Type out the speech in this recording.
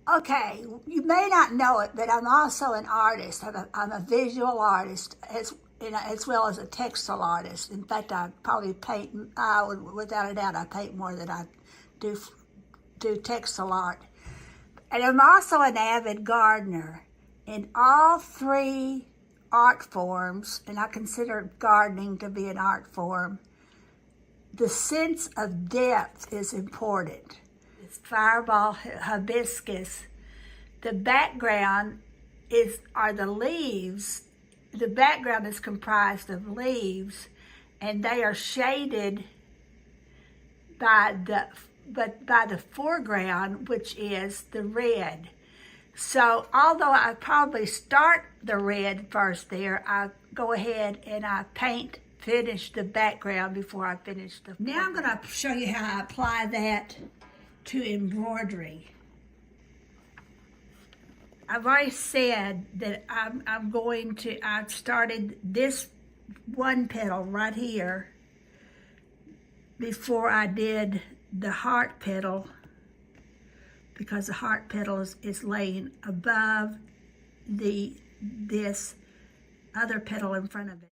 Okay, you may not know it, but I'm also an artist. I'm a visual artist as well as a textile artist. In fact, I probably paint, without a doubt, I paint more than I do textile art. And I'm also an avid gardener. In all three art forms, and I consider gardening to be an art form, the sense of depth is important. It's fireball hibiscus. The background are the leaves. The background is comprised of leaves, and they are shaded by the foreground, which is the red. So although I probably start the red first there, I go ahead and I finish the background before I finish the foreground. Now I'm going to show you how I apply that to embroidery. I've already said that I've started this one petal right here before I did the heart petal, because the heart petal is laying above this other petal in front of it.